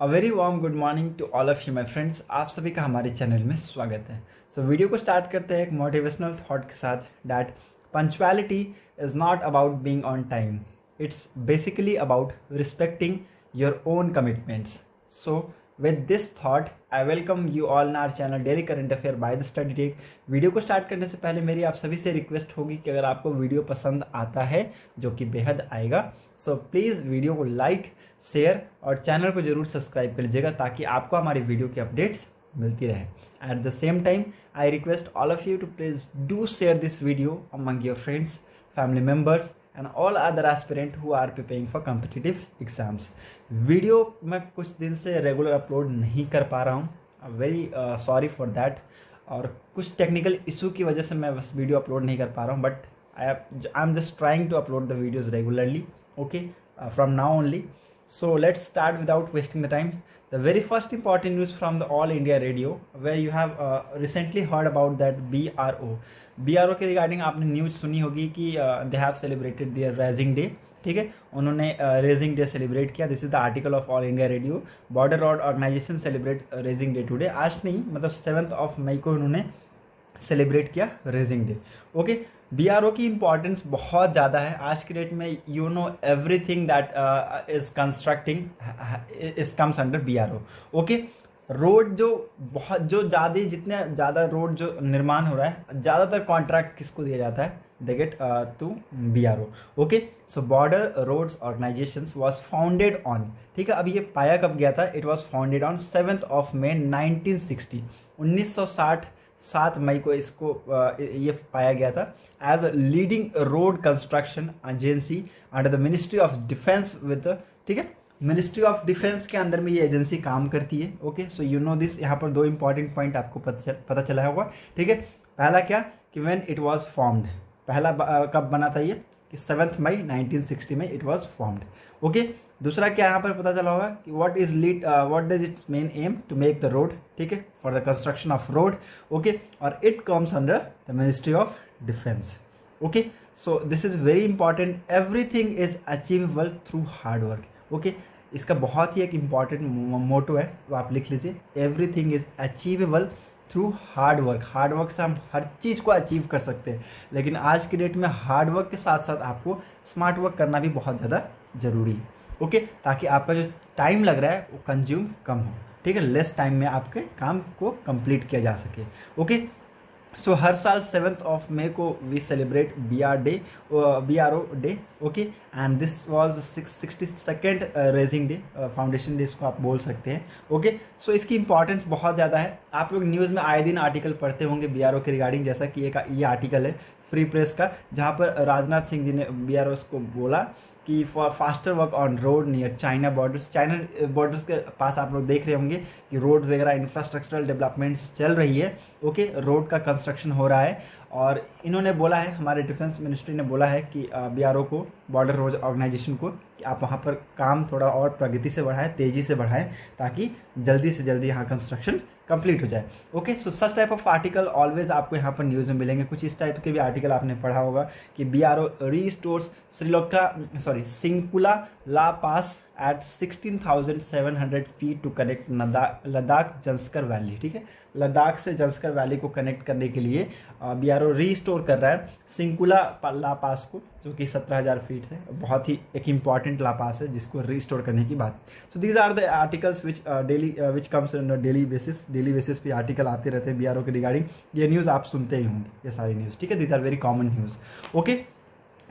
A very warm good morning to all of you my friends. आप सभी का हमारे चैनल में स्वागत है। वीडियो को स्टार्ट करते हैं एक मोटिवेशनल थॉट के साथ that punctuality is not about being on time, it's basically about respecting your own commitments. So with this thought I welcome you all in our channel daily current affair by the study tech. Video को start करने से पहले मेरी आप सभी से request होगी कि अगर आपको वीडियो पसंद आता है, जो कि बेहद आएगा, सो प्लीज़ वीडियो को लाइक, शेयर और चैनल को जरूर सब्सक्राइब कर लीजिएगा ताकि आपको हमारी वीडियो की अपडेट्स मिलती रहे। At the same time I request all of you to please do share this video among your friends, family members and all other aspirant who are preparing for competitive exams. Video मैं कुछ दिन से regular upload नहीं कर पा रहा हूँ, very sorry for that. और कुछ टेक्निकल इशू की वजह से मैं बस वीडियो अपलोड नहीं कर पा रहा हूँ, but I am just trying to upload the videos regularly, okay, from now only. So let's start without wasting the time. The very first important news from the All India Radio, where you have recently heard about that BRO. BRO के regarding आपने news सुनी होगी कि they have celebrated their raising day. ठीक है, उन्होंने raising day celebrate किया. This is the article of All India Radio. Border road organisation celebrate raising day today. आज नहीं, मतलब 7 मई को उन्होंने सेलिब्रेट किया रेजिंग डे. ओके, बीआरओ की इंपॉर्टेंस बहुत ज़्यादा है आज की डेट में. You know everything that is constructing is comes under BRO. Okay, road जो जितने ज़्यादा रोड जो निर्माण हो रहा है, ज़्यादातर कॉन्ट्रैक्ट किसको दिया जाता है? They get to BRO. Okay, so border roads organisation was founded on. ठीक है, अब ये पाया कब गया था? इट वॉज फाउंडेड ऑन 7 मई 1960. 1960 7 मई को इसको ये पाया गया था as a leading road construction agency under the ministry of defence with. ठीक है, मिनिस्ट्री ऑफ डिफेंस के अंदर में ये एजेंसी काम करती है. Okay, so you know this. यहाँ पर 2 इंपॉर्टेंट पॉइंट आपको पता चला होगा. ठीक है, पहला क्या कि व्हेन इट वाज फॉर्म्ड, पहला कब बना था ये? कि 7 मई 1960 में इट वाज फॉर्म्ड. ओके, दूसरा क्या यहाँ पर पता चला होगा कि what does its main aim to make the road. ठीक है, for the construction of road. Okay, और it comes under the ministry of defence. Okay, so this is very important. Everything is achievable through hard work. Okay, इसका बहुत ही एक important मोटो है, वो आप लिख लीजिए. Everything is achievable through hard work. Hard work से हम हर चीज़ को अचीव कर सकते हैं, लेकिन आज की डेट में हार्ड वर्क के साथ साथ आपको स्मार्ट वर्क करना भी बहुत ज़्यादा ज़रूरी है. ओके, ताकि आपका जो टाइम लग रहा है वो कंज्यूम कम हो. ठीक है, लेस टाइम में आपके काम को कंप्लीट किया जा सके. ओके, सो हर साल 7 मई को we celebrate BRO day. Okay, and this was 62nd raising day, foundation day इसको आप बोल सकते हैं. ओके, सो इसकी इंपॉर्टेंस बहुत ज़्यादा है. आप लोग न्यूज़ में आए दिन आर्टिकल पढ़ते होंगे BRO के रिगार्डिंग, जैसा कि ये आर्टिकल है फ्री प्रेस का, जहाँ पर राजनाथ सिंह जी ने BRO को बोला कि for faster work on road near China borders. China borders के पास आप लोग देख रहे होंगे कि रोड वगैरह इंफ्रास्ट्रक्चरल डेवलपमेंट्स चल रही है. ओके, रोड का कंस्ट्रक्शन हो रहा है, और इन्होंने बोला है, हमारे डिफेंस मिनिस्ट्री ने बोला है कि BRO को, बॉर्डर रोड ऑर्गेनाइजेशन को, कि आप वहाँ पर काम थोड़ा और प्रगति से बढ़ाएं, तेज़ी से बढ़ाएं, ताकि जल्दी से जल्दी यहाँ कंस्ट्रक्शन कंप्लीट हो जाए. Okay, so such type of article always आपको यहाँ पर न्यूज़ में मिलेंगे. कुछ इस टाइप के भी आर्टिकल आपने पढ़ा होगा कि BRO restores Shinkula La pass at 16,700 feet to connect Ladakh Zanskar valley. ठीक है, लद्दाख से जंस्कर वैली को कनेक्ट करने के लिए BRO रीस्टोर कर रहा है सिंकुला ला पास को, जो कि 17,000 फीट है. बहुत ही एक इम्पॉर्टेंट ला पास है जिसको रीस्टोर करने की बात. So these are the articles which comes on daily basis पे आर्टिकल आते रहते हैं BRO के रिगार्डिंग. ये न्यूज़ आप सुनते ही होंगे, ये सारी न्यूज़. ठीक है, these are very common news. Okay,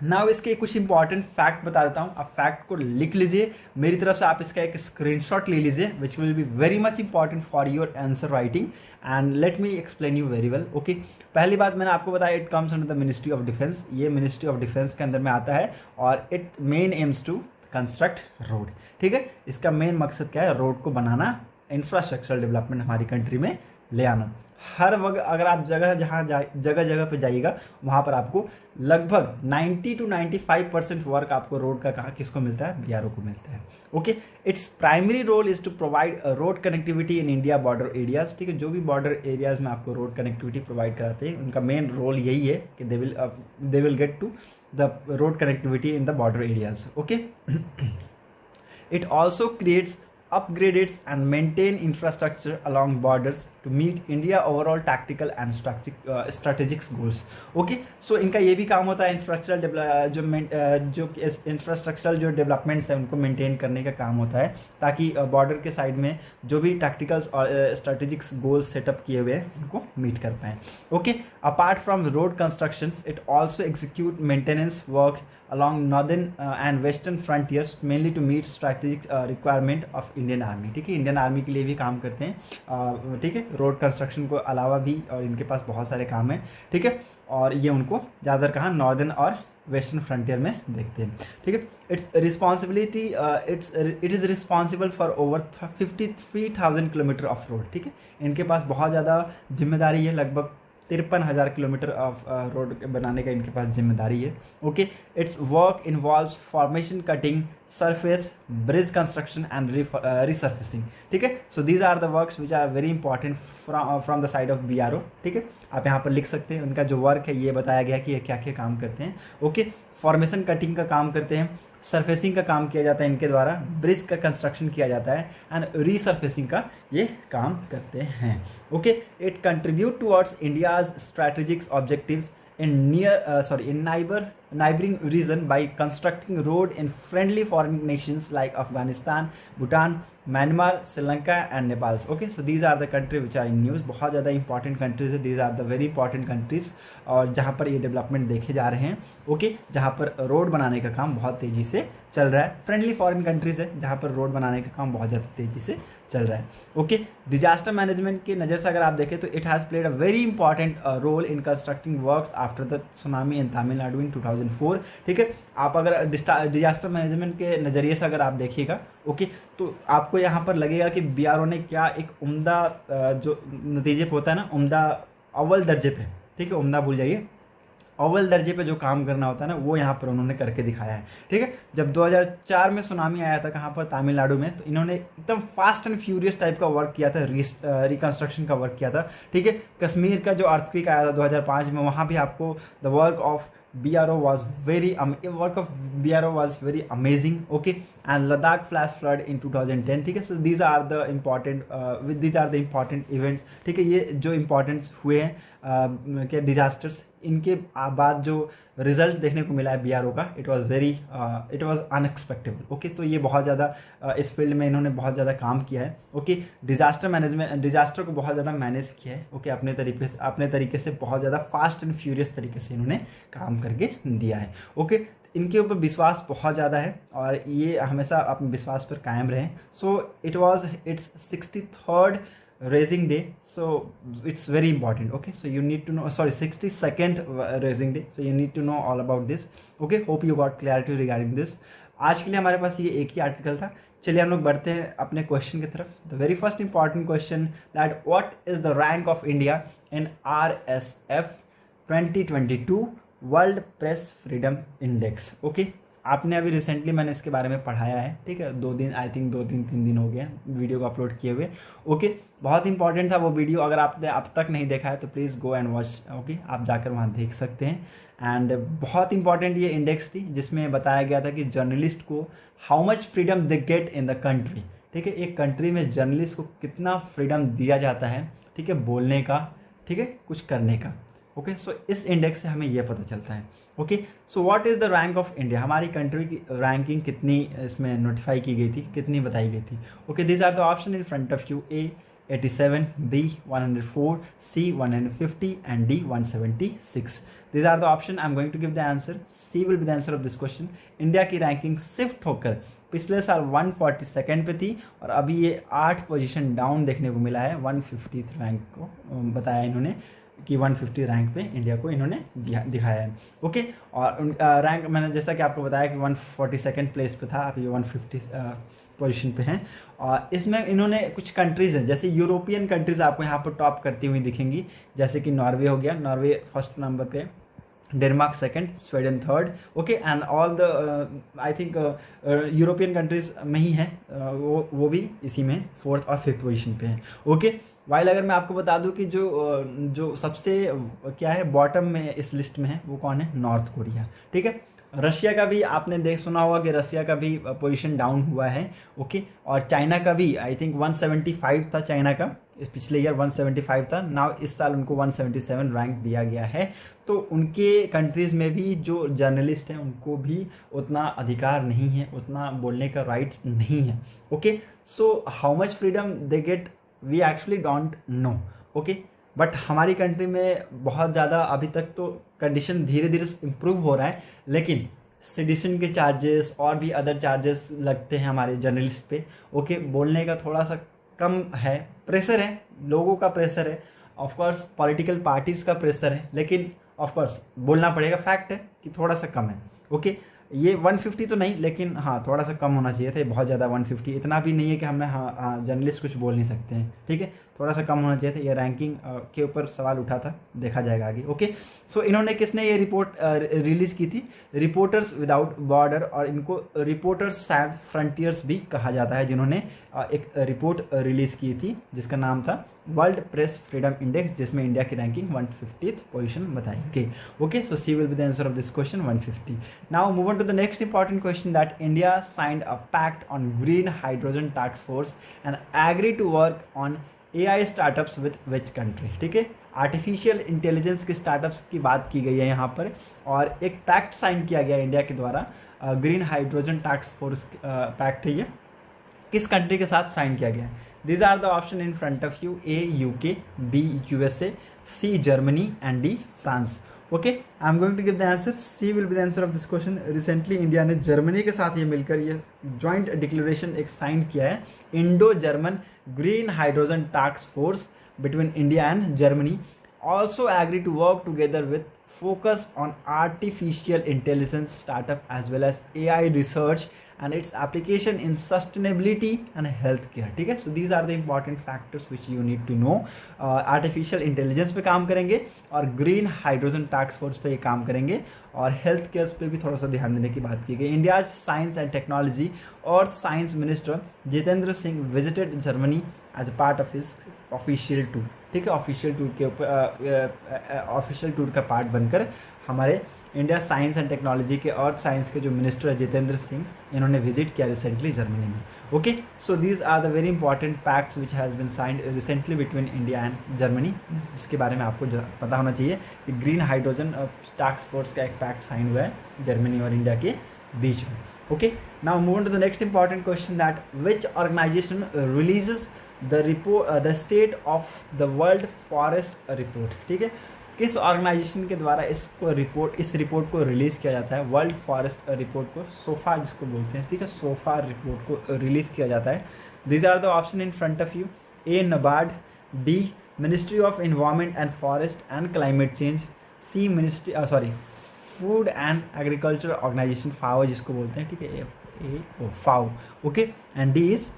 now इसके कुछ इंपॉर्टेंट फैक्ट बता देता हूँ. आप फैक्ट को लिख लीजिए मेरी तरफ से, आप इसका एक स्क्रीनशॉट ले लीजिए, which will be very much important for your answer writing, and let me explain you very well. Okay, पहली बात मैंने आपको बताया, it comes under the ministry of defence. ये मिनिस्ट्री ऑफ डिफेंस के अंदर में आता है, और it main aims to construct road. ठीक है, इसका मेन मकसद क्या है? रोड को बनाना, इंफ्रास्ट्रक्चरल डेवलपमेंट हमारी कंट्री में ले आना. हर वक्त अगर आप जगह पे जाइएगा, वहाँ पर आपको लगभग 90 to 95% वर्क आपको रोड का किसको मिलता है? BRO को मिलता है. Okay, it's primary role is to provide road connectivity in India border areas. ठीक है, जो भी बॉर्डर एरियाज में आपको रोड कनेक्टिविटी प्रोवाइड कराते हैं, उनका मेन रोल यही है कि they will get to the road connectivity in the border areas. Okay, it also creates upgrade its and maintain infrastructure along borders to meet India overall tactical and strategic goals. Okay, so इनका ये भी काम होता है जो infrastructural जो developments है उनको मेंटेन करने का काम होता है, ताकि बॉर्डर के साइड में जो भी टैक्टिकल्स और स्ट्रेटेजिक गोल्स सेटअप किए हुए हैं उनको मीट कर पाएँ. Okay, apart from road constructions it also execute maintenance work along northern and western frontiers mainly to meet strategic requirement of Indian Army. ठीक है, इंडियन आर्मी के लिए भी काम करते हैं. ठीक है, रोड कंस्ट्रक्शन को अलावा भी और इनके पास बहुत सारे काम हैं. ठीक है, और ये उनको ज़्यादातर कहाँ नॉर्दर्न और वेस्टर्न फ्रंटियर में देखते हैं. ठीक है, it is responsible for over 53,000 kilometre of road. ठीक है, इनके पास बहुत ज़्यादा जिम्मेदारी है, लगभग 53,000 किलोमीटर ऑफ रोड बनाने का इनके पास जिम्मेदारी है. Okay, it's work involves formation cutting, surface, bridge construction and resurfacing. ठीक है, so these are the works which are very important from the side of BRO. ठीक है, आप यहाँ पर लिख सकते हैं उनका जो वर्क है, ये बताया गया कि ये क्या क्या काम करते हैं. ओके, फॉर्मेशन कटिंग का काम करते हैं, सरफेसिंग का काम किया जाता है इनके द्वारा, ब्रिज का कंस्ट्रक्शन किया जाता है एंड रीसर्फेसिंग का ये काम करते हैं. Okay, it contribute towards India's strategic objectives in neighboring region by constructing road in friendly foreign nations like Afghanistan, Bhutan, Myanmar, Sri Lanka and Nepal. Okay, so these are the countries which are in news. बहुत ज़्यादा important countries है, these are the very important countries और जहाँ पर ये development देखे जा रहे हैं. ओके, जहाँ पर रोड बनाने का काम बहुत तेज़ी से चल रहा है. फ्रेंडली फॉरेन कंट्रीज है जहाँ पर रोड बनाने का काम बहुत ज़्यादा तेज़ी से चल रहा है. ओके, डिजास्टर मैनेजमेंट की नज़र से अगर आप देखें तो it has played a very important role in constructing works after the tsunami in Tamil Nadu in 2004. ठीक है, आप अगर डिजास्टर मैनेजमेंट के नज़रिए से अगर आप देखिएगा, ओके, तो आपको यहाँ पर लगेगा कि BRO ने क्या एक उम्दा जो नतीजे पे होता है ना, उम्दा अव्वल दर्जे पे, ठीक है, उम्दा भूल जाइए, अव्वल दर्जे पे जो काम करना होता है ना, वो यहाँ पर उन्होंने करके दिखाया है. ठीक है, जब 2004 में सुनामी आया था कहाँ पर, तमिलनाडु में, तो इन्होंने एकदम फास्ट एंड फ्यूरियस टाइप का वर्क किया था, रिकंस्ट्रक्शन का वर्क किया था. ठीक है, कश्मीर का जो अर्थक्वेक आया था 2005 में, वहाँ भी आपको the work of BRO was very amazing. Okay, and Ladakh flash flood in 2010. ठीक है, so these are the important events. ठीक है, ये जो इम्पोर्टेंस हुए हैं क्या डिजास्टर्स, इनके बाद जो रिजल्ट देखने को मिला है BRO का, इट वाज अनएक्सपेक्टेबल. ओके, तो ये बहुत ज़्यादा इस फील्ड में इन्होंने बहुत ज़्यादा काम किया है. ओके, डिजास्टर को बहुत ज़्यादा मैनेज किया है. ओके, अपने तरीके से बहुत ज़्यादा फास्ट एंड फ्यूरियस तरीके से इन्होंने काम करके दिया है. ओके, इनके ऊपर विश्वास बहुत ज़्यादा है और ये हमेशा अपने विश्वास पर कायम रहें. So it's 63rd raising day, so it's very important. Okay, so you need to know, 62nd raising day, so you need to know all about this. Okay, hope you got clarity regarding this. आज के लिए हमारे पास ये एक ही article था. चलिए हम लोग बढ़ते हैं अपने क्वेश्चन की तरफ. The very first important question that what is the rank of India in RSF 2022 world press freedom index. Okay, आपने अभी रिसेंटली मैंने इसके बारे में पढ़ाया है. ठीक है, 2 दिन, आई थिंक 2-3 दिन हो गए वीडियो को अपलोड किए हुए. ओके, बहुत इंपॉर्टेंट था वो वीडियो. अगर आपने अब तक नहीं देखा है तो please go and watch. Okay, आप जाकर वहाँ देख सकते हैं. एंड बहुत इंपॉर्टेंट ये इंडेक्स थी जिसमें बताया गया था कि जर्नलिस्ट को how much freedom they get in the country. ठीक है, एक कंट्री में जर्नलिस्ट को कितना फ्रीडम दिया जाता है, ठीक है, बोलने का, ठीक है, कुछ करने का. ओके, सो इस इंडेक्स से हमें यह पता चलता है. Okay, so what is the rank of India, हमारी कंट्री की रैंकिंग कितनी इसमें नोटिफाई की गई थी, कितनी बताई गई थी. Okay, this are the option in front of you. A 87, B 104, C 150 and D 176. These are the option. I'm going to give the answer. C will be the answer of this question. India की ranking shift होकर पिछले साल 142nd पे थी और अभी ये 8 position down देखने को मिला है. 150 रैंक को बताया इन्होंने कि 150 रैंक पे इंडिया को इन्होंने दिखाया है. ओके, और रैंक मैंने जैसा कि आपको बताया कि 142nd प्लेस पे था, अभी 150 पोजीशन पे हैं. और इसमें इन्होंने कुछ कंट्रीज़ हैं, जैसे यूरोपियन कंट्रीज़ आपको यहाँ पर टॉप करती हुई दिखेंगी, जैसे कि नॉर्वे हो गया, नॉर्वे फर्स्ट नंबर पे, Denmark second, Sweden third. Okay, and all the I think European countries में ही हैं, वो भी इसी में 4th और 5th पोजीशन पे हैं. ओके, वाइल अगर मैं आपको बता दूं कि जो सबसे क्या है बॉटम में इस लिस्ट में है वो कौन है, नॉर्थ कोरिया. ठीक है, रशिया का भी आपने देख सुना होगा कि रशिया का भी पोजीशन डाउन हुआ है। ओके, और चाइना का भी आई थिंक 175 था चाइना का, इस पिछले ईयर 175 था, नाउ इस साल उनको 177 रैंक दिया गया है। तो उनके कंट्रीज में भी जो जर्नलिस्ट हैं उनको भी उतना अधिकार नहीं है, उतना बोलने का राइट नहीं है। Okay, so how much freedom they get we actually don't know. Okay, but हमारी कंट्री में बहुत ज़्यादा अभी तक तो कंडीशन धीरे धीरे इम्प्रूव हो रहा है, लेकिन सेडिशन के चार्जेस और भी अदर चार्जेस लगते हैं हमारे जर्नलिस्ट पे। ओके, बोलने का थोड़ा सा कम है, प्रेशर है, लोगों का प्रेशर है, ऑफकोर्स पॉलिटिकल पार्टीज का प्रेशर है, लेकिन ऑफकोर्स बोलना पड़ेगा, फैक्ट है कि थोड़ा सा कम है। ओके, ये 150 तो नहीं, लेकिन हाँ थोड़ा सा कम होना चाहिए था, बहुत ज़्यादा 150 इतना भी नहीं है कि हमें हाँ जर्नलिस्ट कुछ बोल नहीं सकते हैं, ठीक है, थोड़ा सा कम होना चाहिए था। ये रैंकिंग के ऊपर सवाल उठा था, देखा जाएगा आगे। ओके, सो इन्होंने किसने ये रिपोर्ट रिलीज की थी? रिपोर्टर्स विदाउट बॉर्डर, और इनको रिपोर्टर्स सैंस फ्रंटियर्स भी कहा जाता है, जिन्होंने एक रिपोर्ट रिलीज की थी जिसका नाम था वर्ल्ड प्रेस फ्रीडम इंडेक्स, जिसमें इंडिया की रैंकिंग 150th पोजीशन बताई गई। Okay, so C will be the answer of this question 150। Now move on to the next important question that India signed a pact on green hydrogen task force and agree to work on AI startups with which country. ठीक है, artificial intelligence के startups की बात की गई है यहाँ पर, और एक पैक्ट साइन किया गया इंडिया के द्वारा, green hydrogen task force pact है ये, किस कंट्री के साथ साइन किया गया है? These are the option in front of you: A UK, B USA, C Germany and D France. Okay, I'm going to give the answer. C will be the answer of this question. Recently India ने Germany के साथ ये मिलकर ये joint declaration एक sign किया है, Indo German green hydrogen task force between India and Germany also agree to work together with focus on artificial intelligence startup as well as AI research and its application in sustainability and healthcare. ठीक है, so these are the important factors which you need to know. Artificial intelligence पे काम करेंगे और green hydrogen task force पे ये काम करेंगे, और हेल्थ केयर पे भी थोड़ा सा ध्यान देने की बात की गई। इंडिया साइंस एंड टेक्नोलॉजी और science minister Jitendra Singh visited Germany as a part of his official tour. ठीक है, ऑफिशियल टूर के ऊपर ऑफिशियल टूर का पार्ट बनकर हमारे इंडिया साइंस एंड टेक्नोलॉजी के और साइंस के जो मिनिस्टर है जितेंद्र सिंह, इन्होंने विजिट किया रिसेंटली जर्मनी में। Okay, so these are the very important pacts which has been signed recently between India and Germany, जिसके बारे में आपको पता होना चाहिए कि ग्रीन हाइड्रोजन टास्क फोर्स का एक पैक्ट साइन हुआ है जर्मनी और इंडिया के बीच में। Okay, now move on to the next important question that which organisation releases the state of the world forest report. ठीक है, किस ऑर्गेनाइजेशन के द्वारा इस रिपोर्ट को रिलीज किया जाता है? वर्ल्ड फॉरेस्ट रिपोर्ट को सोफा जिसको बोलते हैं, ठीक है, सोफा रिपोर्ट को रिलीज किया जाता है। These are the option in front of you: A NABARD, B ministry of environment and forest and climate change, C ministry food and agriculture organization FAO जिसको बोलते हैं, ठीक है, FAO. Okay, and D is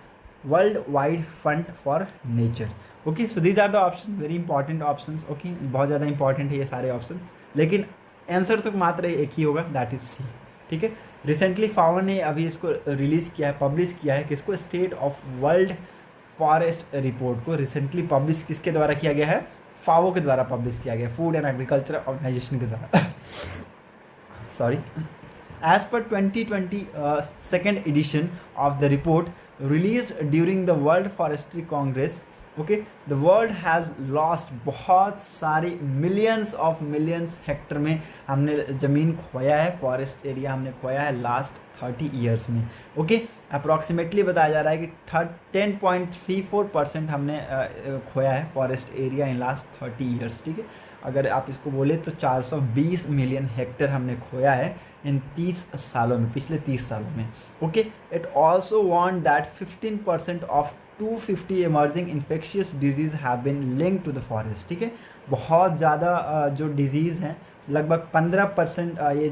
world wide fund for nature. Okay, so these are the option, very important options. Okay, बहुत ज़्यादा important है ये सारे ऑप्शंस, लेकिन आंसर तो मात्र एक ही होगा, दैट इज सी। ठीक है, रिसेंटली फाओ ने अभी इसको रिलीज किया है, पब्लिश किया है, किसको? State of world forest report को रिसेंटली पब्लिश किसके द्वारा किया गया है? फाओ के द्वारा पब्लिश किया गया, फूड एंड एग्रीकल्चर ऑर्गेनाइजेशन के द्वारा। Sorry, as per 2020 second edition of the report released during the World Forestry Congress, okay, the world has lost बहुत सारी millions हेक्टर में हमने ज़मीन खोया है, फॉरेस्ट एरिया हमने खोया है लास्ट 30 ईयर्स में। ओके, अप्रॉक्सीमेटली बताया जा रहा है कि 10.34% हमने खोया है forest area in last 30 years. ठीक है, अगर आप इसको बोले तो 420 मिलियन हेक्टर हमने खोया है इन 30 सालों में, पिछले 30 सालों में। Okay, it also want that 15% of 250 emerging infectious disease have been linked to the forest. ठीक है, बहुत ज़्यादा जो डिजीज़ हैं, लगभग 15% ये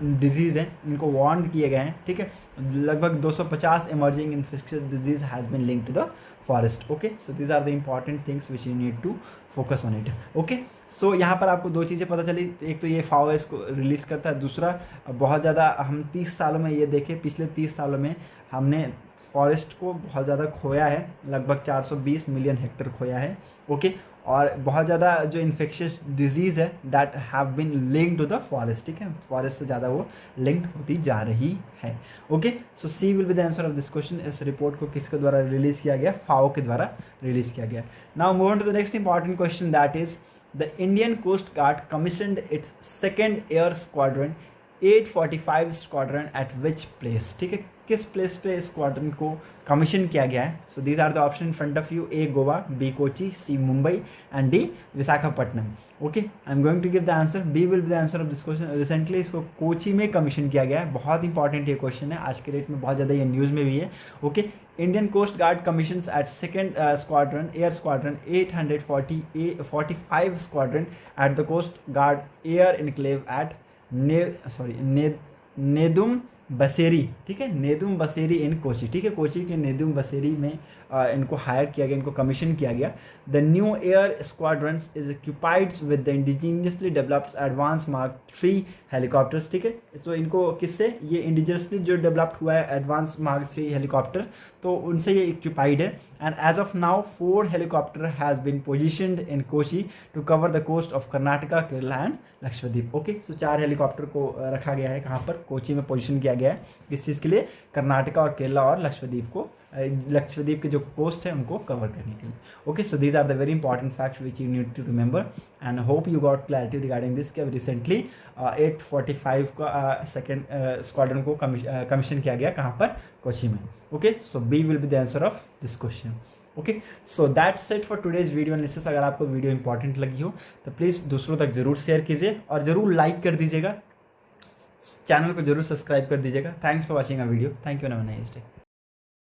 डिजीज़ हैं, इनको वार्न किए गए हैं। ठीक है, लगभग 250 emerging infectious disease has been linked to the forest. Okay, so these are the important things which you need to focus on it. Okay, so यहाँ पर आपको दो चीज़ें पता चली, एक तो ये फाओ इसको रिलीज़ करता है, दूसरा बहुत ज़्यादा हम 30 सालों में ये देखें, पिछले 30 सालों में हमने फॉरेस्ट को बहुत ज़्यादा खोया है, लगभग 420 मिलियन हेक्टर खोया है। ओके, और बहुत ज़्यादा जो इन्फेक्शियस डिजीज़ है that have been linked to the forest, ठीक है, फॉरेस्ट से ज़्यादा वो लिंक्ड होती जा रही है। Okay, so C will be the answer of this question. इस रिपोर्ट को किसके द्वारा रिलीज किया गया? फाओ के द्वारा रिलीज किया गया। Now move on to the next important question, that is the Indian coast guard commissioned its second air squadron 845 squadron at which place, ठीक है, किस प्लेस पे स्क्वाड्रन को कमीशन किया गया है? So these are the option in front of you, A Goa, B Kochi, C Mumbai and D Visakhapatnam. Okay, I am going to give the answer, B will be the answer of this question. Recently इसको कोची में commission किया गया है, बहुत important ये question है, आज के डेट में बहुत ज़्यादा ये न्यूज़ में भी है। Okay, Indian coast guard commissions at second squadron air squadron 845 squadron at the coast guard air enclave at Nedumbassery, ठीक है, नेदुम बसेरी इन कोची, ठीक है, कोची के नेदुम बसेरी में इनको हायर किया गया, इनको कमीशन किया गया। The new air squadron is equipped with the indigenously developed advance mark 3 helicopters, ठीक है, तो इनको किससे? ये इंडिजिनियसली जो डेवलप्ड हुआ है एडवांस मार्क 3 हेलीकॉप्टर, तो उनसे ये इक्विपाइड है। And as of now 4 helicopter has been positioned in Kochi to cover the coast of Karnataka, Kerala and Lakshadweep. Okay, so 4 helicopter को रखा गया है कहाँ पर? कोची में पोजीशन किया गया है, किस चीज़ के लिए? कर्नाटका और केरला और लक्षद्वीप को, लक्षद्वीप के जो कोस्ट है उनको कवर करने के लिए। Okay, so these are the very important facts which you need to remember and hope you got clarity regarding this कि अब रिसेंटली 845 का सेकेंड स्क्वाड्रन को कमीशन किया गया कहाँ पर? कोची में। Okay, so B will be the answer of this question. Okay, so that's it for today's video analysis. अगर आपको वीडियो इंपॉर्टेंट लगी हो तो प्लीज़ दूसरों तक जरूर शेयर कीजिए और जरूर लाइक कर दीजिएगा, चैनल को जरूर सब्सक्राइब कर दीजिएगा। Thanks for watching a video, thank you, have a nice day.